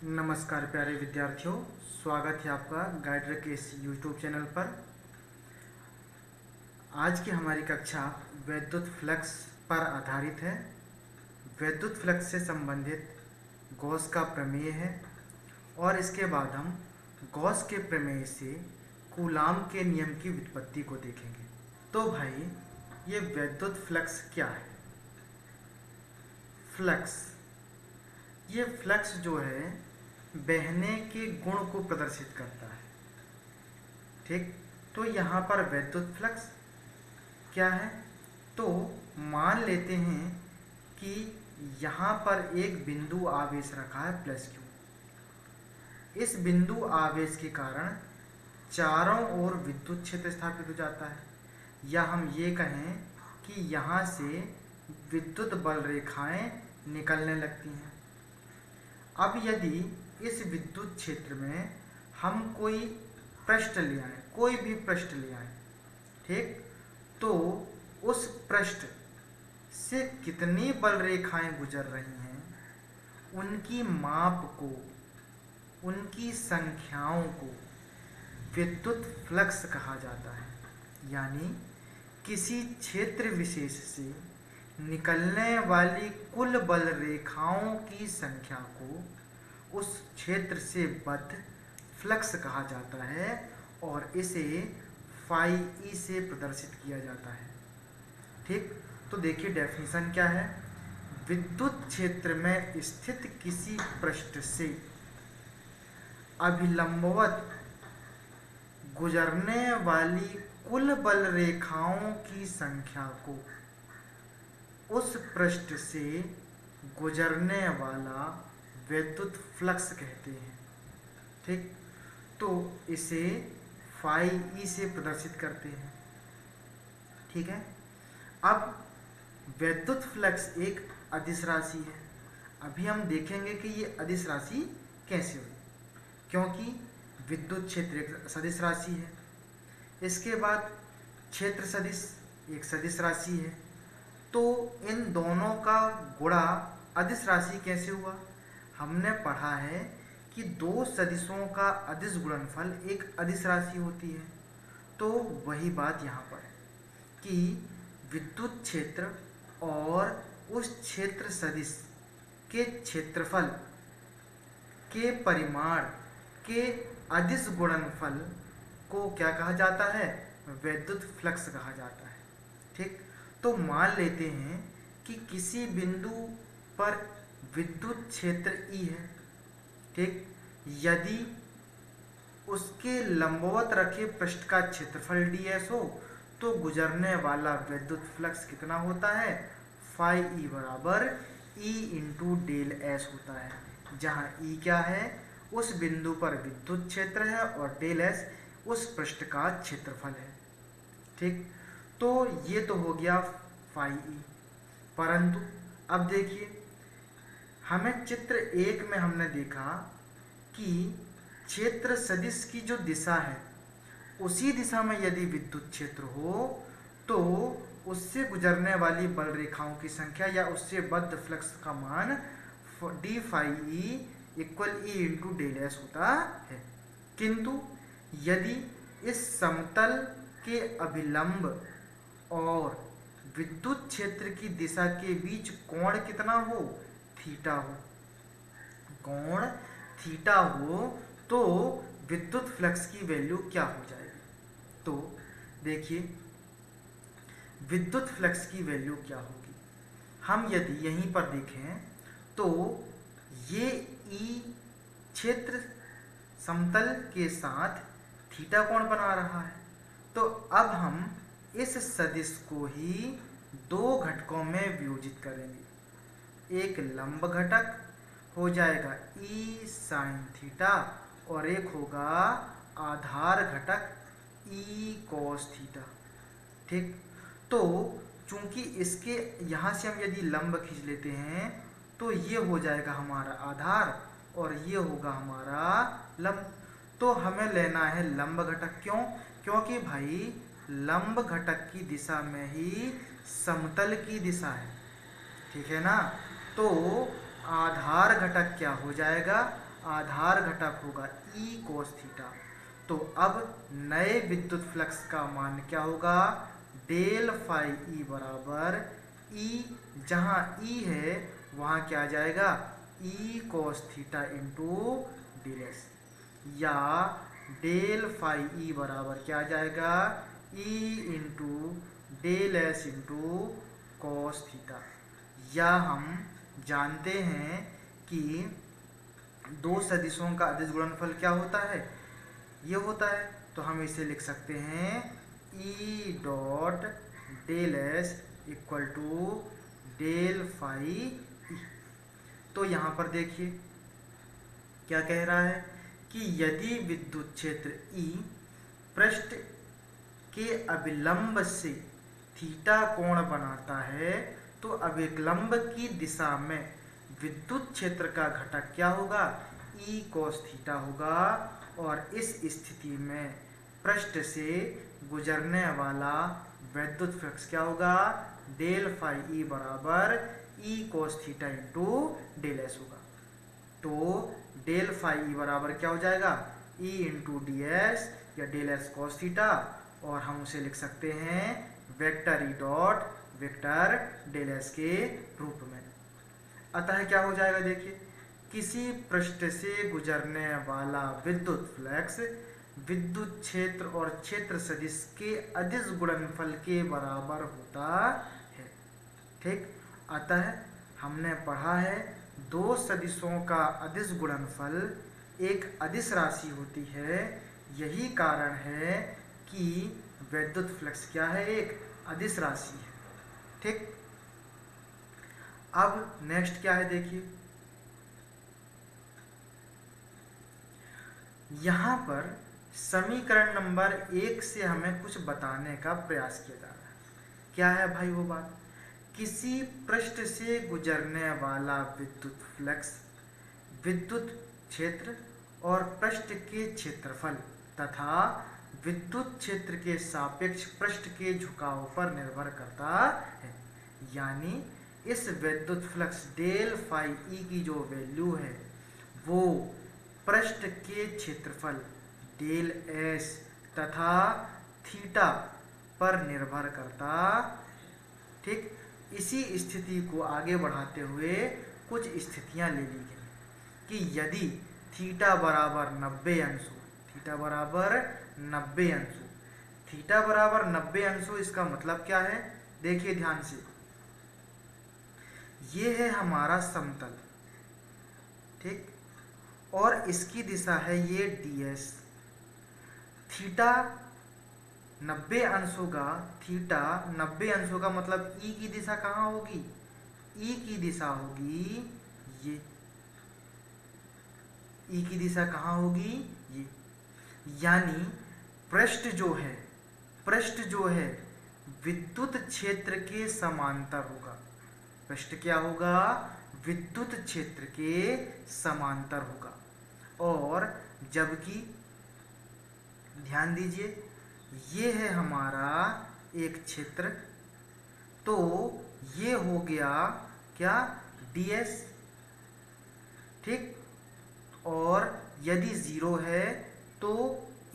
नमस्कार प्यारे विद्यार्थियों, स्वागत है आपका गाइडर के इस यूट्यूब चैनल पर। आज की हमारी कक्षा विद्युत फ्लक्स पर आधारित है। विद्युत फ्लक्स से संबंधित गॉस का प्रमेय है और इसके बाद हम गॉस के प्रमेय से कूलाम के नियम की व्युत्पत्ति को देखेंगे। तो भाई, ये विद्युत फ्लक्स क्या है? फ्लक्स, ये फ्लक्स जो है बहने के गुण को प्रदर्शित करता है। ठीक, तो यहाँ पर विद्युत फ्लक्स क्या है? तो मान लेते हैं कि यहाँ पर एक बिंदु आवेश रखा है +Q। इस बिंदु आवेश के कारण चारों ओर विद्युत क्षेत्र स्थापित हो जाता है, या हम ये कहें कि यहाँ से विद्युत बल रेखाएं निकलने लगती हैं। अब यदि इस विद्युत क्षेत्र में हम कोई पृष्ठ ले आए, कोई भी पृष्ठ ले आए, ठीक, तो उस पृष्ठ से कितनी बल रेखाएं गुजर रही हैं, उनकी माप को, उनकी संख्याओं को विद्युत फ्लक्स कहा जाता है। यानी किसी क्षेत्र विशेष से निकलने वाली कुल बल रेखाओं की संख्या को उस क्षेत्र से बद्ध फ्लक्स कहा जाता है और इसे फाई ई से प्रदर्शित किया जाता है। ठीक, तो देखिए डेफिनेशन क्या है। विद्युत क्षेत्र में स्थित किसी पृष्ठ से अभिलंबवत गुजरने वाली कुल बल रेखाओं की संख्या को उस पृष्ठ से गुजरने वाला विद्युत फ्लक्स कहते हैं। ठीक, तो इसे फाई ई से प्रदर्शित करते हैं। ठीक है, अब विद्युत फ्लक्स एक अदिश राशि है। अभी हम देखेंगे कि ये अदिश राशि कैसे हुई, क्योंकि विद्युत क्षेत्र एक सदिश राशि है। इसके बाद क्षेत्र सदिश एक सदिश राशि है। तो इन दोनों का गुणा अदिश राशि कैसे हुआ? हमने पढ़ा है कि दो सदिशों का अदिश गुणनफल एक अदिश राशि होती है। तो वही बात यहाँ पर है कि विद्युत क्षेत्र और उस क्षेत्र सदिश के क्षेत्रफल के परिमाण के अदिश गुणनफल को क्या कहा जाता है? विद्युत फ्लक्स कहा जाता है। ठीक, तो मान लेते हैं कि किसी बिंदु पर विद्युत क्षेत्र E है। ठीक, यदि उसके लंबवत रखे पृष्ठ का क्षेत्रफल ds हो तो गुजरने वाला विद्युत फ्लक्स कितना होता है? फाई ई बराबर E इंटू डेल एस होता है, जहाँ E क्या है? उस बिंदु पर विद्युत क्षेत्र है और डेल एस उस पृष्ठ का क्षेत्रफल है। ठीक, तो ये तो हो गया फाई ई। परंतु अब देखिए, हमें चित्र 1 में हमने देखा कि क्षेत्र सदिश की जो दिशा है, उसी दिशा में यदि विद्युत क्षेत्र हो तो उससे गुजरने वाली बल रेखाओं की संख्या या उससे बद्ध फ्लक्स का मान d phi e equal e into del s होता है। किंतु यदि इस समतल के अभिलंब और विद्युत क्षेत्र की दिशा के बीच कोण कितना हो? थीटा हो। कोण थीटा हो तो विद्युत फ्लक्स की वैल्यू क्या हो जाएगी? तो देखिए, विद्युत फ्लक्स की वैल्यू क्या होगी? हम यदि यहीं पर देखें तो ये ई क्षेत्र समतल के साथ थीटा कोण बना रहा है। तो अब हम इस सदिश को ही दो घटकों में वियोजित करेंगे। एक लंब घटक हो जाएगा ई साइन थीटा और एक होगा आधार घटक ई कॉस थीटा। ठीक, तो चूंकि इसके यहाँ से हम यदि लंब खींच लेते हैं तो ये हो जाएगा हमारा आधार और ये होगा हमारा लंब। तो हमें लेना है लंब घटक। क्यों? क्योंकि भाई लंब घटक की दिशा में ही समतल की दिशा है। ठीक है ना? तो आधार घटक क्या हो जाएगा? आधार घटक होगा ई कोस थीटा। तो अब नए विद्युत फ्लक्स का मान क्या होगा, डेल फाई ई बराबर ई, जहाँ ई है वहाँ क्या आ जाएगा, e cos theta into del s, या डेल फाई ई बराबर क्या आ जाएगा, e into del s into cos theta. या हम जानते हैं कि दो सदिशों का अदिश गुणनफल क्या होता है, ये होता है। तो हम इसे लिख सकते हैं e dot del s equal to del phi e. तो यहाँ पर देखिए क्या कह रहा है कि यदि विद्युत क्षेत्र ई पृष्ठ के अभिलंब से थीटा कोण बनाता है, तो अभिलंब की दिशा में विद्युत क्षेत्र का घटक क्या होगा, ई कोस थीटा होगा। और इस स्थिति में पृष्ठ से गुजरने वाला विद्युत फ्लक्स क्या होगा, डेल फाई ई बराबर e cos theta into del s होगा। तो डेल फाई ई बराबर क्या हो जाएगा, ई इंटू डी एस या डेल एस कोस थीटा, और हम उसे लिख सकते हैं vector e dot vector del s के रूप में। अतः क्या हो जाएगा, देखिए किसी पृष्ठ से गुजरने वाला विद्युत फ्लक्स विद्युत क्षेत्र और क्षेत्र सदिश के अदिश गुणनफल के बराबर होता है। ठीक, अतः हमने पढ़ा है दो सदिशों का अदिश गुणनफल एक अदिश राशि होती है। यही कारण है कि विद्युत फ्लक्स क्या है, एक अदिश राशि है। ठीक, अब नेक्स्ट क्या है, देखिए यहाँ पर समीकरण नंबर 1 से हमें कुछ बताने का प्रयास किया जा रहा है। क्या है भाई वो बात, किसी पृष्ठ से गुजरने वाला विद्युत फ्लक्स विद्युत क्षेत्र और पृष्ठ के क्षेत्रफल तथा विद्युत क्षेत्र के सापेक्ष पृष्ठ के झुकाव पर निर्भर करता है। यानी इस विद्युत फ्लक्स डेल फाई ई की जो वैल्यू है वो पृष्ठ के क्षेत्रफल डेल एस तथा थीटा पर निर्भर करता। ठीक, इसी स्थिति को आगे बढ़ाते हुए कुछ स्थितियां ले ली गई कि यदि थीटा बराबर 90 अंश हो, थीटा बराबर 90 अंश हो, थीटा बराबर 90 अंश हो, इसका मतलब क्या है, देखिए ध्यान से, ये है हमारा समतल। ठीक, और इसकी दिशा है ये डी एस। थीटा 90 अंश होगा, थीटा 90 अंश होगा, मतलब ई की दिशा कहाँ होगी, ई की दिशा होगी ये, ई की दिशा कहाँ होगी ये। यानी पृष्ठ जो है, पृष्ठ जो है विद्युत क्षेत्र के समांतर होगा। पृष्ठ क्या होगा, विद्युत क्षेत्र के समांतर होगा। और जबकि ध्यान दीजिए ये है हमारा एक क्षेत्र, तो ये हो गया क्या, ds। ठीक, और यदि 0 है तो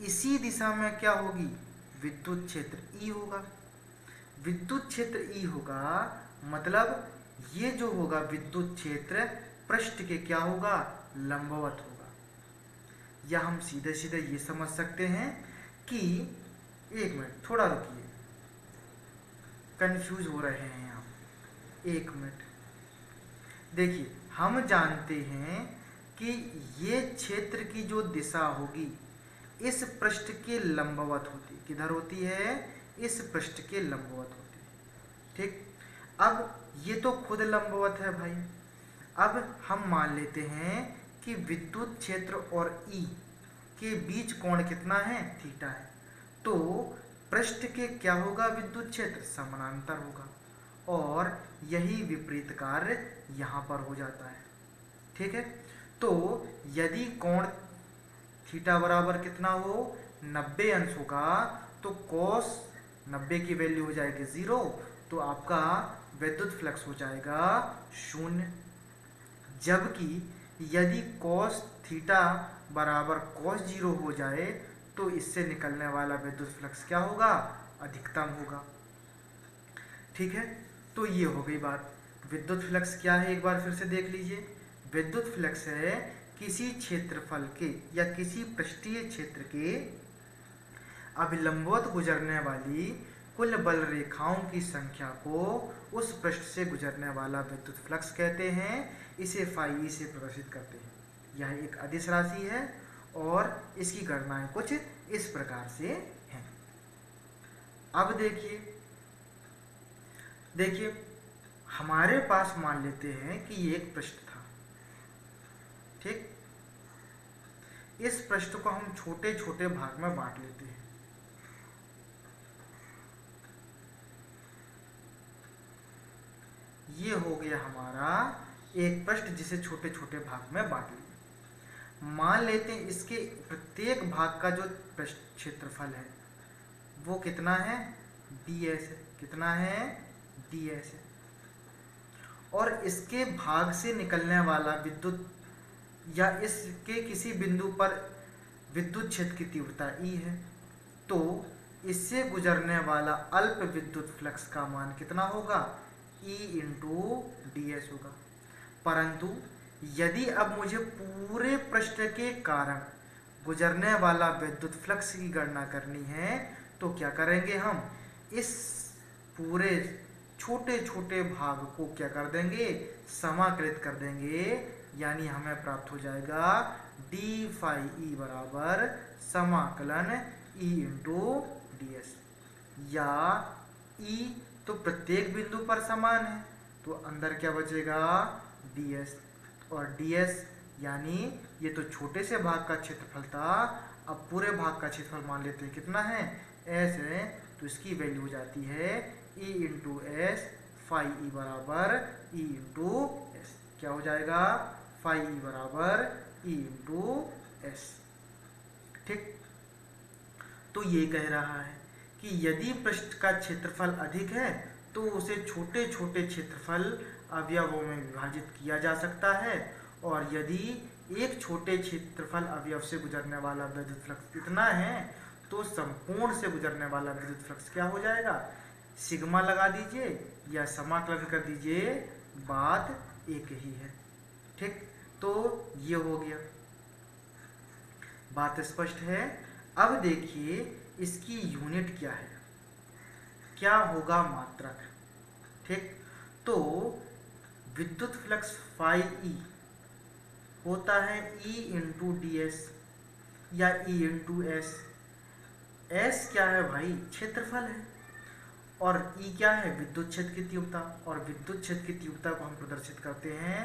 इसी दिशा में क्या होगी, विद्युत क्षेत्र E होगा। विद्युत क्षेत्र E होगा मतलब ये जो होगा विद्युत क्षेत्र पृष्ठ के क्या होगा, लंबवत होगा। या हम सीधे सीधे ये समझ सकते हैं कि, एक मिनट थोड़ा रुकिए, कंफ्यूज हो रहे हैं आप, एक मिनट। देखिए हम जानते हैं कि ये क्षेत्र की जो दिशा होगी इस पृष्ठ के लंबवत होती, किधर होती है, इस पृष्ठ के लंबवत होती है। ठीक, अब ये तो खुद लंबवत है भाई। अब हम मान लेते हैं कि विद्युत क्षेत्र और ई के बीच कोण कितना है, थीटा है। तो पृष्ठ के क्या होगा, विद्युत क्षेत्र समानांतर होगा, और यही विपरीत कार्य यहाँ पर हो जाता है। ठीक है, तो यदि कोण थीटा बराबर कितना हो, 90 अंश होगा, तो cos 90 की वैल्यू हो जाएगी 0, तो आपका विद्युत फ्लक्स हो जाएगा 0। जबकि यदि cos थीटा बराबर cos 0 हो जाए तो इससे निकलने वाला विद्युत फ्लक्स क्या होगा? अधिकतम होगा। ठीक है, तो ये हो गई बात। विद्युत फ्लक्स क्या है एक बार फिर से देख लीजिए। विद्युत फ्लक्स है किसी क्षेत्रफल के या किसी पृष्ठीय क्षेत्र के अभिलंबवत गुजरने वाली कुल बल रेखाओं की संख्या को उस पृष्ठ से गुजरने वाला विद्युत फ्लक्स कहते हैं। इसे फाई से प्रदर्शित करते हैं। यह एक अदिश राशि है और इसकी गणनाएं कुछ इस प्रकार से हैं। अब देखिए हमारे पास मान लेते हैं कि ये एक पृष्ठ था। ठीक, इस पृष्ठ को हम छोटे छोटे भाग में बांट लेते हैं। ये हो गया हमारा एक पृष्ठ जिसे छोटे छोटे भाग में बांट लिया। मान लेते हैं इसके प्रत्येक भाग का जो पृष्ठ क्षेत्रफल है वो कितना है? ds है। कितना है? ds है। और इसके भाग से निकलने वाला विद्युत या इसके किसी बिंदु पर विद्युत क्षेत्र की तीव्रता E है। तो इससे गुजरने वाला अल्प विद्युत फ्लक्स का मान कितना होगा? E इंटू ds होगा। परंतु यदि अब मुझे पूरे पृष्ठ के कारण गुजरने वाला विद्युत फ्लक्स की गणना करनी है तो क्या करेंगे? हम इस पूरे छोटे छोटे भाग को क्या कर देंगे? समाकलित कर देंगे। यानी हमें प्राप्त हो जाएगा डी फाई ई बराबर समाकलन E इंटू ds। या E तो प्रत्येक बिंदु पर समान है तो अंदर क्या बचेगा? ds। और ds यानी ये तो छोटे से भाग का क्षेत्रफल था। अब पूरे भाग का क्षेत्रफल मान लेते हैं कितना है? s है। तो इसकी वैल्यू हो जाती है E into s phi e बराबर E इंटू एस। क्या हो जाएगा? फाई ई बराबर E इंटू एस। ठीक, तो ये कह रहा है कि यदि पृष्ठ का क्षेत्रफल अधिक है तो उसे छोटे छोटे क्षेत्रफल अवयवों में विभाजित किया जा सकता है। और यदि एक छोटे क्षेत्रफल अवयव से गुजरने वाला विद्युत फ्लक्स इतना है तो संपूर्ण से गुजरने वाला विद्युत फ्लक्स क्या हो जाएगा? सिग्मा लगा दीजिए या समाकलन कर दीजिए, बात एक ही है। ठीक, तो ये हो गया, बात स्पष्ट है। अब देखिए इसकी यूनिट क्या है, क्या होगा मात्रक। ठीक, तो विद्युत फ्लक्स फाई ई होता है E इंटू ds या E इंटू एस। एस क्या है भाई? क्षेत्रफल है। और E क्या है? विद्युत क्षेत्र की तीव्रता। और विद्युत क्षेत्र की तीव्रता को हम प्रदर्शित करते हैं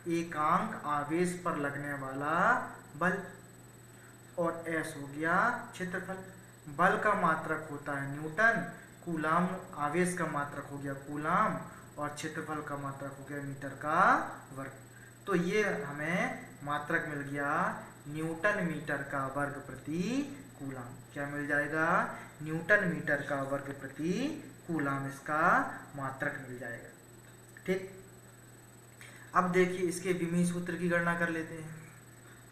एकांक आवेश पर लगने वाला बल। और S हो गया क्षेत्रफल। बल का मात्रक होता है न्यूटन, कूलाम आवेश का मात्रक हो गया कूलाम, और क्षेत्रफल का मात्रक हो गया मीटर का वर्ग। तो ये हमें मात्रक मिल गया न्यूटन मीटर का वर्ग प्रति कूलाम। क्या मिल जाएगा? न्यूटन मीटर का वर्ग प्रति कूलाम इसका मात्रक मिल जाएगा। ठीक, अब देखिए इसके विमीय सूत्र की गणना कर लेते हैं।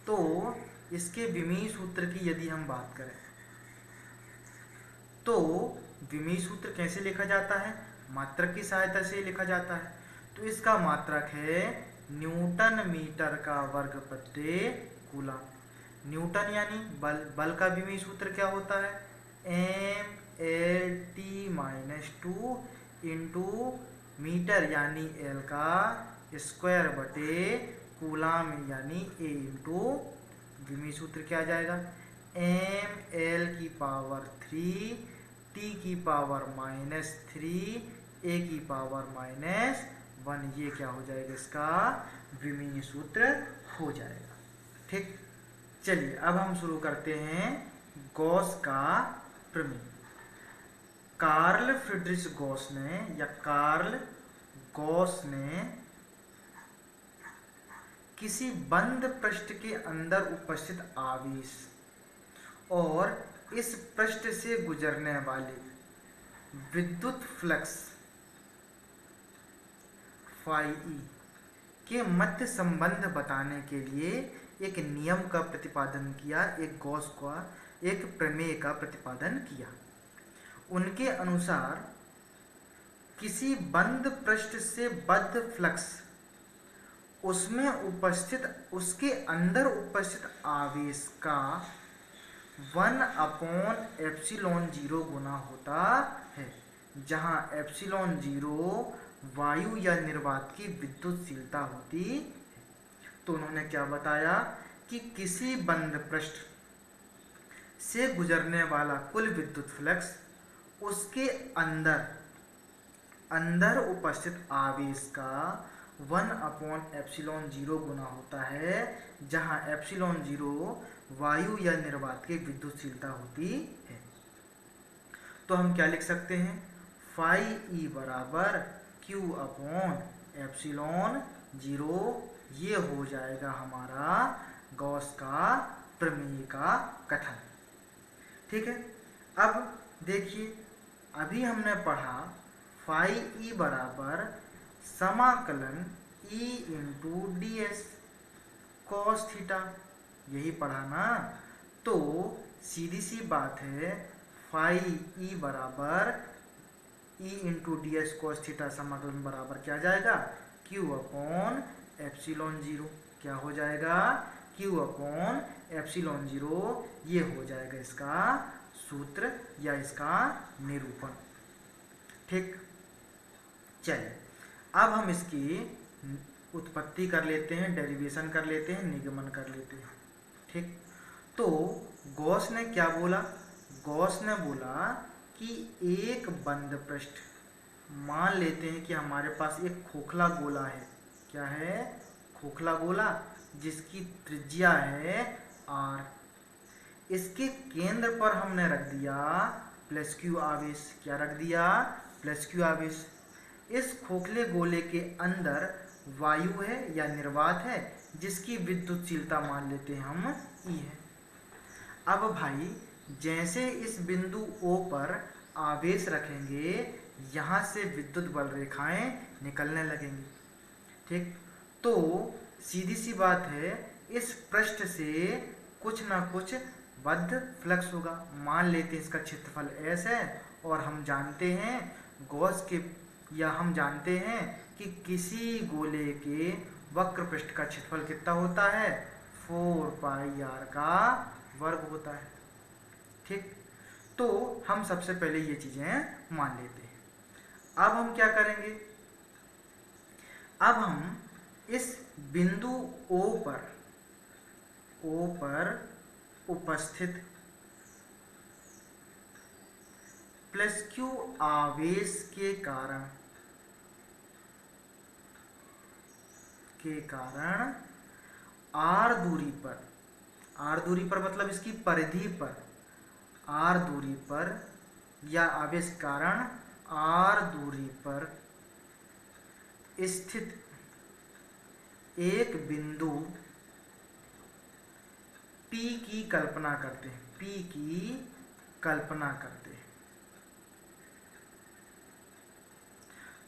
तो इसके विमीय सूत्र की यदि हम बात करें तो विमीय सूत्र कैसे लिखा जाता है? मात्रक की सहायता से लिखा जाता है। तो इसका मात्रक है न्यूटन मीटर का वर्ग प्रति कूलाम। न्यूटन यानी बल। बल का विमीय सूत्र क्या होता है? m(L)T-2 इंटू मीटर यानी L का स्क्वायर बटे कूलाम यानी A इंटू विमीय सूत्र क्या आ जाएगा? mL की पावर 3 T की पावर -3 A की पावर -1। ये क्या हो जाएगा? इसका विमीय सूत्र हो जाएगा। ठीक, चलिए अब हम शुरू करते हैं गॉस का प्रमेय। कार्ल फ्रिड्रिच गॉस ने या कार्ल गॉस ने किसी बंद पृष्ठ के अंदर उपस्थित आवेश और इस पृष्ठ से गुजरने वाले विद्युत फ्लक्स फाई ई के मध्य संबंध बताने के लिए एक नियम का प्रतिपादन किया, एक गॉस का एक प्रमेय का प्रतिपादन किया। उनके अनुसार किसी बंद पृष्ठ से बद्ध फ्लक्स उसमें उपस्थित, उसके अंदर उपस्थित आवेश का 1/ε0 गुना होता है, जहां ε0 वायु या निर्वात की विद्युतशीलता होती है। तो उन्होंने क्या बताया कि किसी बंद पृष्ठ से गुजरने वाला कुल विद्युत फ्लक्स उसके अंदर उपस्थित आवेश का 1/ε0 गुना होता है, जहां ε0 वायु या निर्वात की विद्युतशीलता होती है। तो हम क्या लिख सकते हैं, फाई ई बराबर Q/ε0, ये हो जाएगा हमारा गॉस का प्रमेय का कथन। ठीक है। अब देखिए, अभी हमने पढ़ा फाई ई बराबर समाकलन E into ds cos theta, यही पढ़ा ना। तो सीधी सी बात है, फाई ई बराबर E into ds cos theta समाकलन बराबर क्या जाएगा, Q/ε0। क्या हो जाएगा, Q/ε0, ये हो जाएगा इसका सूत्र या इसका निरूपण। ठीक, चलिए अब हम इसकी उत्पत्ति कर लेते हैं, डेरिवेशन कर लेते हैं, निगमन कर लेते हैं। ठीक, तो गॉस ने क्या बोला, गॉस ने बोला कि एक बंद पृष्ठ, मान लेते हैं कि हमारे पास एक खोखला गोला है। क्या है, खोखला गोला, जिसकी त्रिज्या है r। इसके केंद्र पर हमने रख दिया +q आवेश। क्या रख दिया, +q आवेश। इस खोखले गोले के अंदर वायु है या निर्वात है, जिसकी विद्युतशीलता मान लेते हैं हम E है। अब भाई जैसे इस बिंदु O पर आवेश रखेंगे, यहाँ से विद्युत बल रेखाएं निकलने लगेंगी। ठीक, तो सीधी सी बात है, इस पृष्ठ से कुछ ना कुछ बद्ध फ्लक्स होगा। मान लेते हैं इसका क्षेत्रफल S है, और हम जानते हैं गॉस के, या हम जानते हैं कि किसी गोले के वक्र पृष्ठ का क्षेत्रफल कितना होता है, 4πr का वर्ग होता है। ठीक, तो हम सबसे पहले ये चीजें मान लेते हैं। अब हम क्या करेंगे, अब हम इस बिंदु O पर उपस्थित +q आवेश के कारण r दूरी पर मतलब इसकी परिधि पर, r दूरी पर, या आवेश कारण r दूरी पर स्थित एक बिंदु P की कल्पना करते हैं, P की कल्पना करते हैं।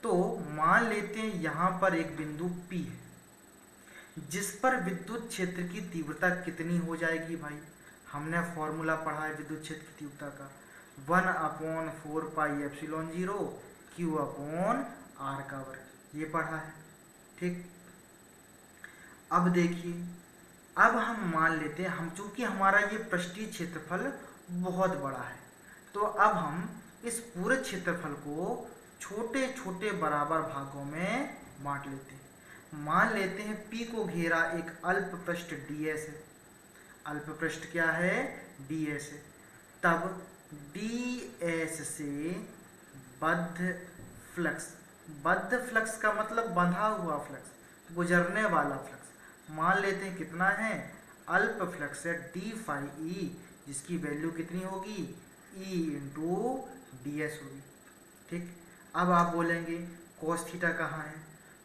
तो मान लेते हैं यहां पर एक बिंदु P है, जिस पर विद्युत क्षेत्र की तीव्रता कितनी हो जाएगी भाई, हमने फॉर्मूला पढ़ा है विद्युत क्षेत्र की तीव्रता का, 1/4πε0 Q/r का वर्ग, ये पढ़ा है। ठीक, अब देखिए, अब हम मान लेते हैं, हम चूंकि हमारा ये पृष्ठीय क्षेत्रफल बहुत बड़ा है, तो अब हम इस पूरे क्षेत्रफल को छोटे छोटे बराबर भागों में बांट लेते हैं। मान लेते हैं P को घेरा एक अल्प पृष्ठ ds है। अल्प पृष्ठ क्या है, ds है। तब ds से बद्ध फ्लक्स का मतलब बंधा हुआ फ्लक्स, गुजरने वाला फ्लक्स, मान लेते हैं कितना है, अल्प फ्लक्स है d फाई e, जिसकी वैल्यू कितनी होगी, E इंटू ds होगी। ठीक, अब आप बोलेंगे cos थीटा कहाँ है,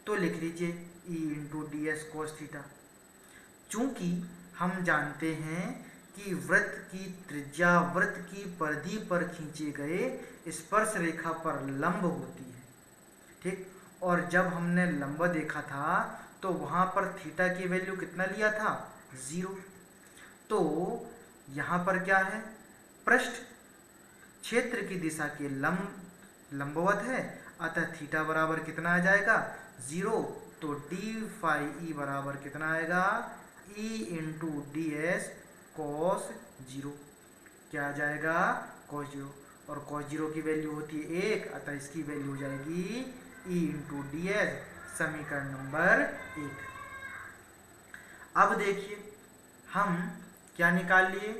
तो लिख लीजिए E into ds cos theta. चूंकि हम जानते हैं कि वृत्त की त्रिज्या वृत्त की परिधि पर खींचे गए स्पर्श रेखा पर लंब होती है। ठीक, और जब हमने लंब देखा था तो वहाँ पर थीटा की वैल्यू कितना लिया था, 0। तो यहाँ पर क्या है, पृष्ठ क्षेत्र की दिशा के लंबवत है, अतः थीटा बराबर कितना आ जाएगा, 0। तो डी फाई ई बराबर कितना आएगा, ई इंटू डी एस कॉस 0। क्या आ जाएगा, कॉस 0। और कॉस 0 की वैल्यू होती है 1, अतः इसकी वैल्यू हो जाएगी ई इंटू डी एस, समीकरण नंबर 1। अब देखिए हम क्या निकाल लिए,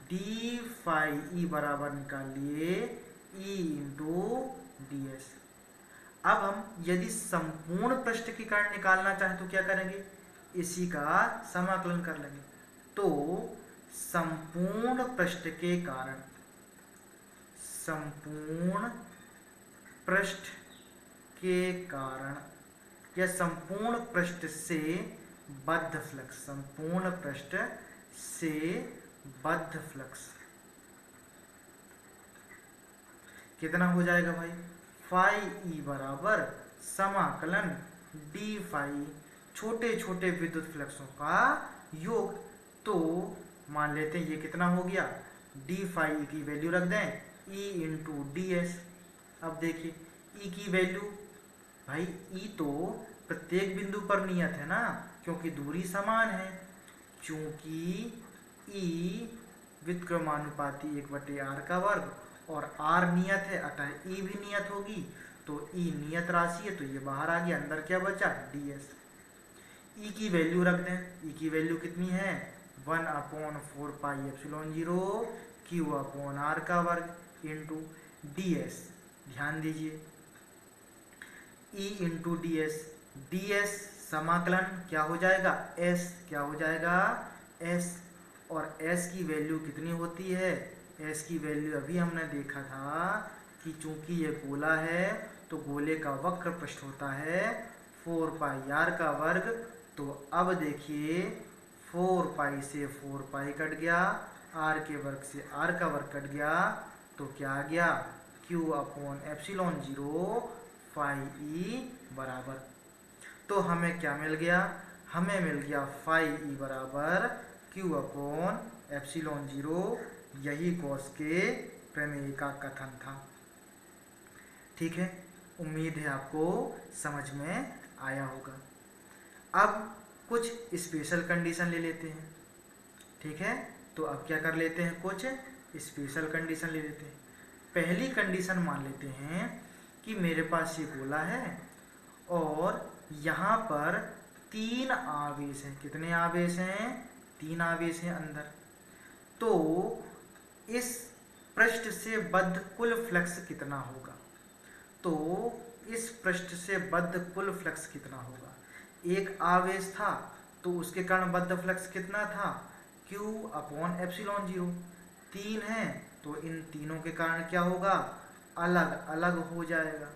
डी फाई ई बराबर निकाल लिए ई इंटू डी एस। अब हम यदि संपूर्ण पृष्ठ की कारण निकालना चाहें तो क्या करेंगे, इसी का समाकलन कर लेंगे। तो संपूर्ण पृष्ठ के कारण, संपूर्ण पृष्ठ के कारण या संपूर्ण पृष्ठ से बद्ध फ्लक्स, संपूर्ण पृष्ठ से बद्ध फ्लक्स कितना हो जाएगा भाई, फाई ई बराबर समाकलन डी फाई, छोटे छोटे विद्युत फ्लक्सों का योग। तो मान लेते हैं ये कितना हो गया, डी फाई की वैल्यू रख दें ई इंटू डी एस। अब देखिए ई की वैल्यू, भाई ई तो प्रत्येक बिंदु पर नियत है ना, क्योंकि दूरी समान है। चूंकि ई व्युत्क्रमानुपाती 1/r का वर्ग और r नियत है, अतः e भी नियत होगी। तो e नियत राशि है तो ये बाहर आ गया, अंदर क्या बचा, ds। e की वैल्यू रख दें, e की वैल्यू कितनी है, 1/4πε0 q/r का वर्ग इंटू ds। ध्यान दीजिए e इंटू ds, ds समाकलन क्या हो जाएगा, s, क्या हो जाएगा s। और s की वैल्यू कितनी होती है, s की वैल्यू अभी हमने देखा था कि चूंकि ये गोला है तो गोले का वक्र पृष्ठ होता है 4πr का वर्ग। तो अब देखिए 4π से 4π कट गया, r के वर्ग से r का वर्ग कट गया, तो क्या आ गया, q/ε0 फाई ई बराबर। तो हमें क्या मिल गया, हमें मिल गया फाई ई बराबर q/ε0। यही गॉस के प्रमेय का कथन था। ठीक है, उम्मीद है आपको समझ में आया होगा। अब कुछ स्पेशल कंडीशन ले लेते हैं। ठीक है, तो अब क्या कर लेते हैं, कुछ स्पेशल कंडीशन ले लेते हैं। पहली कंडीशन मान लेते हैं कि मेरे पास ये गोला है और यहाँ पर 3 आवेश हैं। कितने आवेश हैं, 3 आवेश हैं अंदर। तो इस पृष्ठ से बद्ध कुल फ्लक्स कितना होगा, तो इस पृष्ठ से बद्ध कुल फ्लक्स कितना होगा। एक आवेश था तो उसके कारण बद्ध फ्लक्स कितना था, q/ε0। 3 है तो इन तीनों के कारण क्या होगा, अलग अलग हो जाएगा।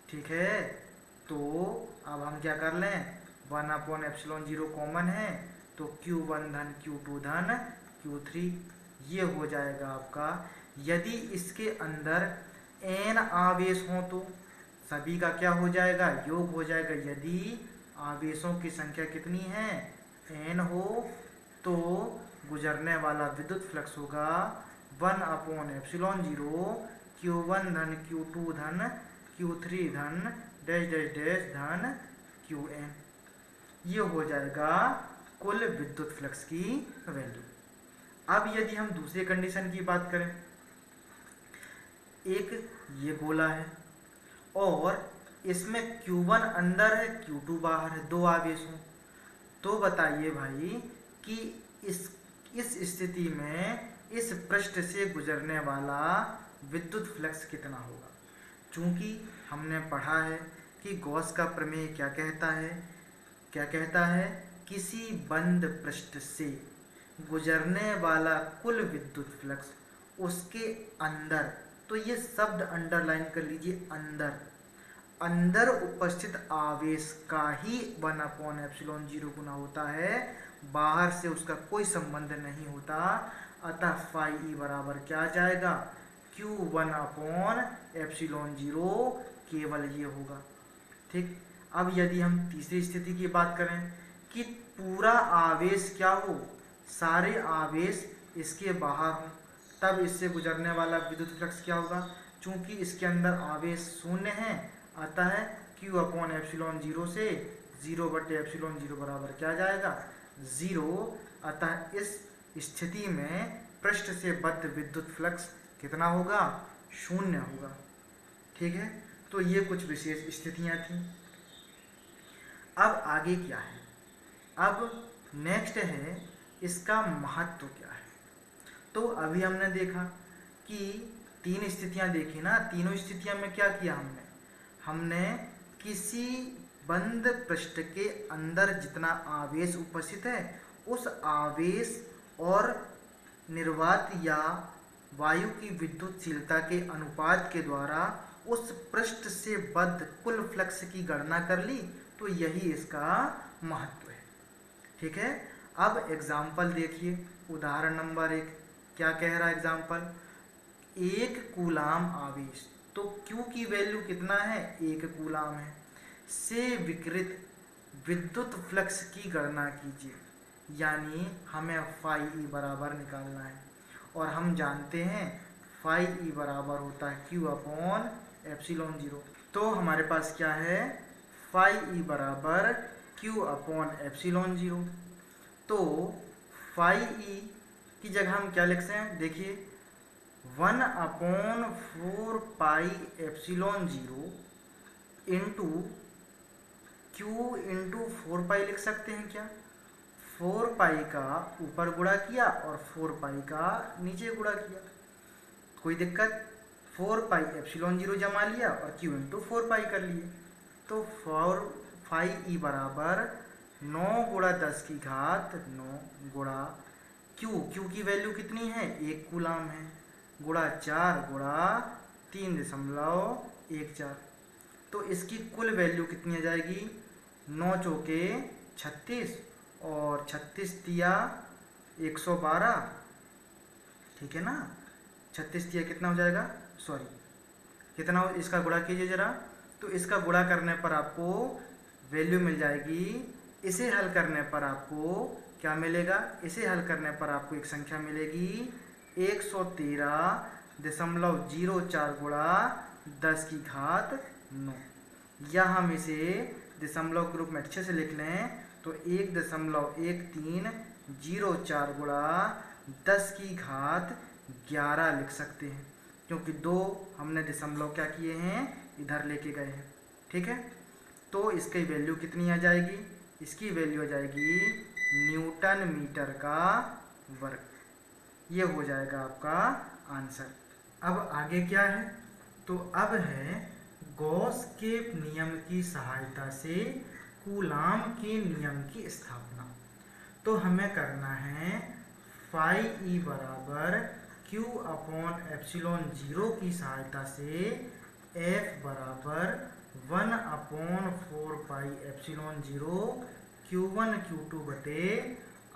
ठीक है, तो अब हम क्या कर लें, 1/ε0 कॉमन है तो q1 धन q2 धन q3 ये हो जाएगा आपका। यदि इसके अंदर n आवेश हो तो सभी का क्या हो जाएगा, योग हो जाएगा। यदि आवेशों की संख्या कितनी है, n हो, तो गुजरने वाला विद्युत फ्लक्स होगा 1/ε0 q1 धन q2 धन q3 धन डैश डैश डैश धन qn। ये हो जाएगा कुल विद्युत फ्लक्स की वैल्यू। अब यदि हम दूसरे कंडीशन की बात करें, एक ये गोला है और इसमें q1 अंदर है q2 बाहर है, 2 आवेश हों, तो बताइए भाई कि इस स्थिति में इस पृष्ठ से गुजरने वाला विद्युत फ्लक्स कितना होगा। चूंकि हमने पढ़ा है कि गॉस का प्रमेय क्या कहता है, क्या कहता है, किसी बंद पृष्ठ से गुजरने वाला कुल विद्युत फ्लक्स उसके अंदर, तो ये शब्द अंडरलाइन कर लीजिए, अंदर अंदर उपस्थित आवेश का ही 1/ε0 गुना होता है, बाहर से उसका कोई संबंध नहीं होता। अतः फाई ई बराबर क्या आ जाएगा, q1/ε0 केवल ये होगा। ठीक। अब यदि हम तीसरी स्थिति की बात करें कि पूरा आवेश क्या हो, सारे आवेश इसके बाहर हों, तब इससे गुजरने वाला विद्युत फ्लक्स क्या होगा। चूंकि इसके अंदर आवेश शून्य है, अतः Q अपॉन एप्सिलॉन जीरो से 0/एप्सिलॉन जीरो बराबर क्या जाएगा, 0। अतः इस स्थिति में पृष्ठ से बद्ध विद्युत फ्लक्स कितना होगा, शून्य होगा। ठीक है, तो ये कुछ विशेष स्थितियां थी। अब आगे क्या है, अब नेक्स्ट है इसका महत्व क्या है। तो अभी हमने देखा कि तीन स्थितियां देखी ना, तीनों स्थितियां में क्या किया हमने, हमने किसी बंद पृष्ठ के अंदर जितना आवेश उपस्थित है उस आवेश और निर्वात या वायु की विद्युतशीलता के अनुपात के द्वारा उस पृष्ठ से बद्ध कुल फ्लक्स की गणना कर ली। तो यही इसका महत्व है। ठीक है, अब एग्जाम्पल देखिए, उदाहरण नंबर 1 क्या कह रहा है एग्जाम्पल, 1 कूलाम आवेश, तो Q की वैल्यू कितना है, 1 कूलाम है, से विकिरित विद्युत फ्लक्स की गणना कीजिए। यानी हमें फाई ई बराबर निकालना है और हम जानते हैं फाई ई बराबर होता है Q अपॉन एप्सिलॉन जीरो। तो हमारे पास क्या है, फाई ई बराबर Q अपॉन एप्सिलॉन जीरो। तो फाई ई की जगह हम क्या लिख सकते हैं, देखिए 1/4 pi epsilon zero into Q into 4 पाई लिख सकते हैं क्या, 4 पाई का ऊपर गुणा किया और 4 पाई का नीचे गुणा किया, कोई दिक्कत, 4 पाई एप्सिलॉन जीरो जमा लिया और Q इंटू 4 पाई कर लिए। तो 4 फाई ई बराबर 9 गुणा 10 की घात 9 गुणा Q की वैल्यू कितनी है, 1 कूलाम है, गुणा 4 गुणा 3.14। तो इसकी कुल वैल्यू कितनी आ जाएगी, 9 चौके 36 और 36 तिया 112। ठीक है ना, 36 तिया कितना हो जाएगा, सॉरी कितना हो, इसका गुणा कीजिए जरा। तो इसका गुणा करने पर आपको वैल्यू मिल जाएगी, इसे हल करने पर आपको क्या मिलेगा, इसे हल करने पर आपको एक संख्या मिलेगी 113.04 गुणा 10 की घात 9। या हम इसे दशमलव के रूप में अच्छे से लिख लें तो 1.1304 गुणा 10 की घात 11 लिख सकते हैं, क्योंकि 2 हमने दशमलव क्या किए हैं, इधर लेके गए हैं। ठीक है, तो इसकी वैल्यू कितनी आ जाएगी, इसकी वैल्यू आ जाएगी न्यूटन मीटर का वर्ग। ये हो जाएगा आपका आंसर। अब आगे क्या है, तो अब है गॉस के नियम की सहायता से कूलाम के नियम की स्थापना। तो हमें करना है फाई ई बराबर Q अपॉन एप्सिलॉन जीरो की सहायता से F बराबर 1/4 pi epsilon zero Q1 Q2 बटे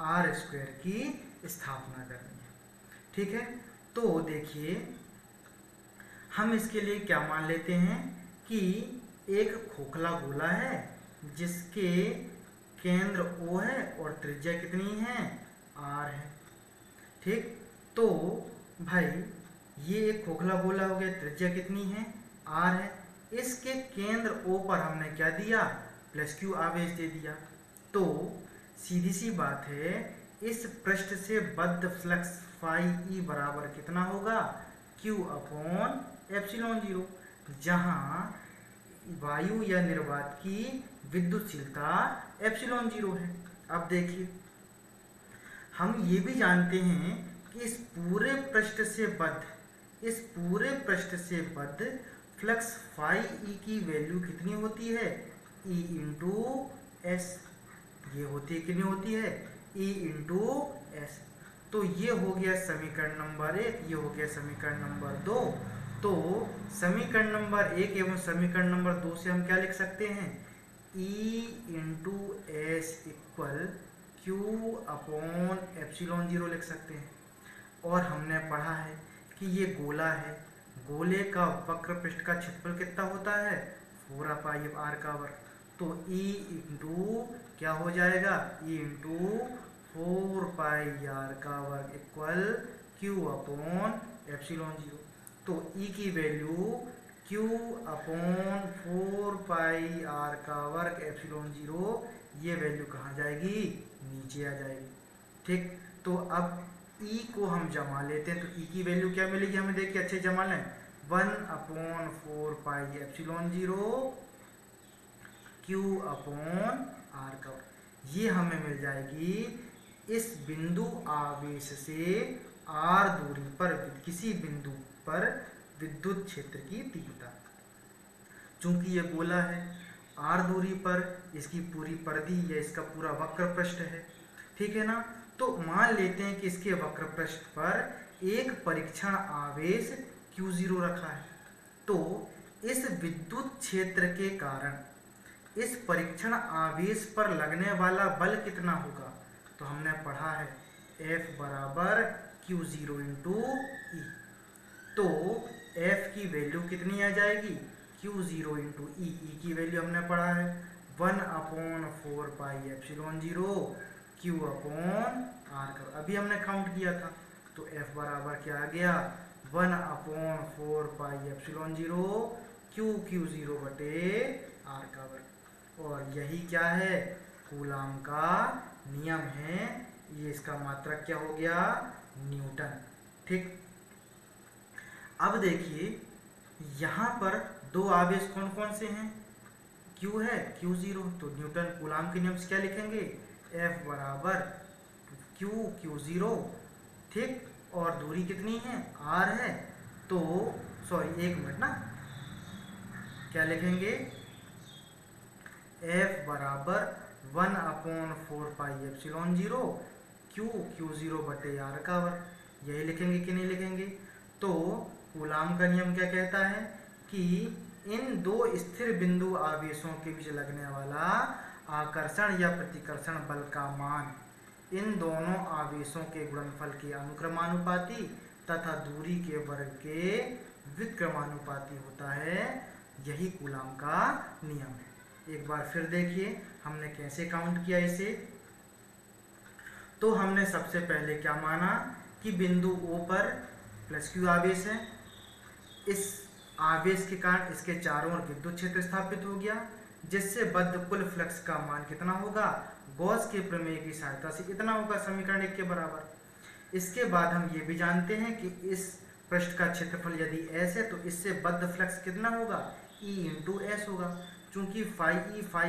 R स्क्वायर की स्थापना करनी है। ठीक है, तो देखिए हम इसके लिए क्या मान लेते हैं कि एक खोखला गोला है जिसके केंद्र O है और त्रिज्या कितनी है, R है। ठीक, तो भाई ये एक खोखला गोला हो गया, त्रिज्या कितनी है, R है, इसके केंद्र O पर हमने क्या दिया, प्लस Q आवेश दे दिया। तो सीधी सी बात है, इस पृष्ठ से बद्ध फ्लक्स फाई ई बराबर कितना होगा, Q अपॉन एप्सिलॉन जीरो, जहां वायु या निर्वात की विद्युतशीलता एप्सिलॉन जीरो है। अब देखिए हम ये भी जानते हैं कि इस पूरे पृष्ठ से बद्ध फ्लक्स फाई ई की वैल्यू कितनी होती है, E इंटू एस, ये होती है कितनी होती है, E इंटू एस। तो ये हो गया समीकरण नंबर 1, ये हो गया समीकरण नंबर 2। तो समीकरण नंबर 1 एवं समीकरण नंबर 2 से हम क्या लिख सकते हैं, E into S equal Q upon epsilon zero लिख सकते हैं। और हमने पढ़ा है कि ये गोला है, गोले का वक्र पृष्ठ का क्षेत्रफल कितना होता है, 4πr का वर्ग। तो E इंटू क्या हो जाएगा, E इंटू 4πr का वर्ग इक्वल Q अपॉन एप्सिलॉन 0। तो E की वैल्यू Q अपॉन 4πr का वर्ग एप्सिलॉन 0, ये वैल्यू कहाँ जाएगी, नीचे आ जाएगी। ठीक, तो अब E को हम जमा लेते हैं, तो E की वैल्यू क्या मिलेगी हमें, देखिए अच्छे जमा लें, 1/4 एप्सिलॉन 0 Q अपॉन R का, ये हमें मिल जाएगी इस बिंदु आवेश से R दूरी पर किसी बिंदु पर विद्युत क्षेत्र की तीव्रता। चूंकि ये गोला है, R दूरी पर इसकी पूरी परिधि या इसका पूरा वक्र पृष्ठ है, ठीक है ना। तो मान लेते हैं कि इसके वक्र पृष्ठ पर एक परीक्षण आवेश Q0 रखा है। तो इस विद्युत क्षेत्र के कारण इस परीक्षण आवेश पर लगने वाला बल कितना होगा, तो हमने पढ़ा है F बराबर Q0 इंटू E। तो F की वैल्यू कितनी आ जाएगी, Q0 इंटू E। E की वैल्यू हमने पढ़ा है 1/4 एप्सिलॉन 0 Q अपॉन R का, अभी हमने काउंट किया था। तो F बराबर क्या आ गया, 1/4 एप्सिलॉन 0 Q0 बटे R का वर्ग। और यही क्या है, कूलाम का नियम है। ये इसका मात्रक क्या हो गया, न्यूटन। ठीक, अब देखिए यहाँ पर दो आवेश कौन कौन से हैं, Q है Q0, तो न्यूटन कूलाम के नियम से क्या लिखेंगे, F बराबर Q0। ठीक, और दूरी कितनी है, R है, तो सॉरी एक मिनट ना, क्या लिखेंगे, F बराबर 1/4 एप्सिलॉन 0 Q0 बटे R का वर्ग। यही लिखेंगे कि नहीं लिखेंगे। तो कूलाम का नियम क्या कहता है कि इन दो स्थिर बिंदु आवेशों के बीच लगने वाला आकर्षण या प्रतिकर्षण बल का मान इन दोनों आवेशों के गुणनफल के अनुक्रमानुपाती तथा दूरी के वर्ग के व्युत्क्रमानुपाती होता है। यही कूलाम का नियम है। एक बार फिर देखिए हमने कैसे काउंट किया इसे। तो हमने सबसे पहले क्या माना कि बिंदु O पर प्लस Q आवेश है, इस आवेश के कारण इसके चारों ओर विद्युत क्षेत्र स्थापित हो गया, जिससे बद्ध कुल फ्लक्स का मान कितना होगा, गॉस के प्रमेय की सहायता से इतना होगा, समीकरण 1 के बराबर। इसके बाद हम ये भी जानते हैं कि इस पृष्ठ का क्षेत्रफल यदि S है तो इससे बद्ध फ्लक्स कितना होगा, E इंटू S होगा। चूंकि फाई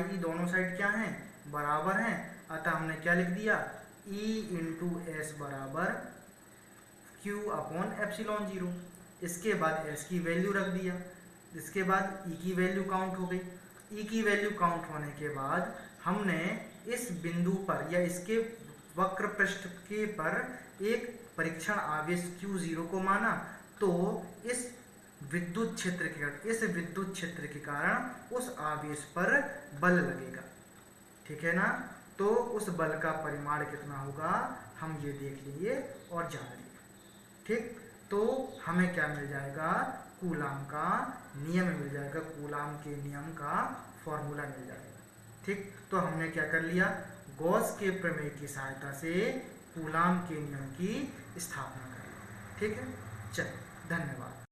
ई दोनों साइड क्या हैं, बराबर हैं, अतः हमने क्या लिख दिया, E इंटू S बराबर Q अपॉन एप्सिलॉन 0। इसके बाद S की वैल्यू रख दिया, इसके बाद E की वैल्यू काउंट हो गई। E की वैल्यू काउंट होने के बाद हमने इस बिंदु पर या इसके वक्र पृष्ठ के पर एक परीक्षण आवेश Q0 को माना। तो इस विद्युत क्षेत्र के कारण उस आवेश पर बल लगेगा, ठीक है ना। तो उस बल का परिमाण कितना होगा हम ये देख लिए और जान लिए। ठीक, तो हमें क्या मिल जाएगा, कूलाम का नियम मिल जाएगा, कूलाम के नियम का फॉर्मूला मिल जाएगा। ठीक, तो हमने क्या कर लिया, गॉस के प्रमेय की सहायता से कूलाम के नियम की स्थापना कर ली। ठीक है, चलिए धन्यवाद।